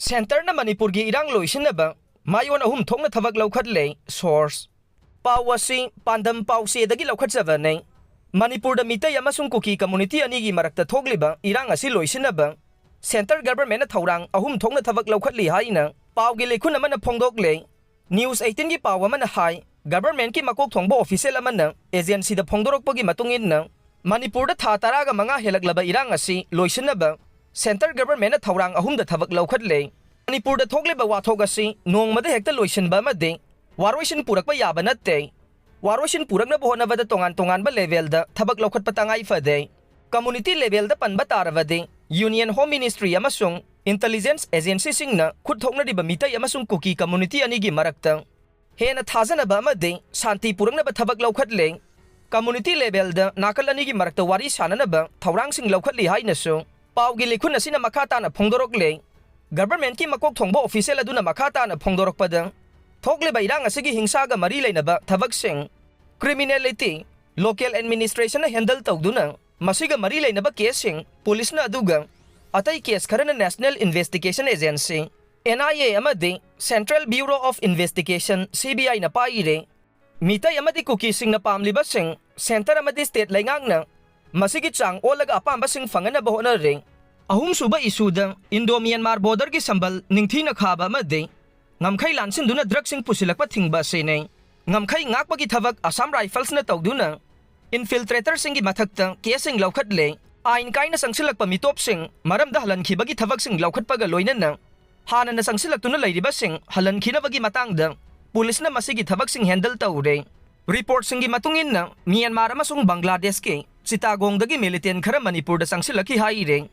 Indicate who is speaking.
Speaker 1: Center na Manipur gi Erang Loisinnaba Maiyon Ahum Thokna Thabak Loukhatli source Pawasi pandam pawsi dagi loukhatjaba nei Manipur da mitai amasung kuki community ani gi marakta thogliba Erang asi Loisinnaba Center government na thaurang Ahum Thokna Thabak Loukhatli haina pawgi lekhun amana phongdoklei News 18 gi paw amana hai government ki makok thongbo official amana agency da phongdorokpagi matungin na Manipur da tha taraga manga helaklaba Erang asi Loisinnaba Center government na thaurang ahum da thabak loukhatlei Manipur da thokleba wathok asi nongmada hekta loisinba amade waroisin purakpa yaba natte waroisin purakna bohonaba da tongan ba level da thabak loukhatpa tangai fade community level da panba tarawade Union Home Ministry amasung intelligence agency singna khut thokna diba mitai amasung kuki community ani gi marakta hena thajanaba amade shanti purakna ba thabak loukhatlei community level da nakal ani gi marakta wari sananaba thaurang sing loukhatli hainasu Pawgi lekhun asina makata na phongdorokle government ki makok thongbo official aduna makata na phongdorokpada thokle ba Erang asigi hingsa ga mari leinaba thabak sing criminality local administration na handle tawduna masiga mari leinaba case sing police na aduga atai case kharana National Investigation Agency NIA amadi Central Bureau of Investigation CBI na paire mitai amadi kuki sing na pamliba sing center amadi state laingang na Masigi chang olaga apamba sing fangana bahona ring ahum suba isuda Indo-Myanmar border ki sambal ningthi na khaba amade ngamkhai lansin duna drug sing pusilakpa thingba sene ngamkhai ngakpa ki thabak Assam Rifles na tawduna infiltrator sing gi mathakta kesing loukhatle ain kaina sangsilakpa mitop sing maramda halan khibagi thabak sing loukhatpa ga loinana hana na sangsilaktuna leiriba sing halan khinabagi matangda police na masigi thabak sing handle tawre report sing gi matungin na Myanmar amasung Bangladesh ke Chittagong dagi militant khara Manipur da sangsilaki haireng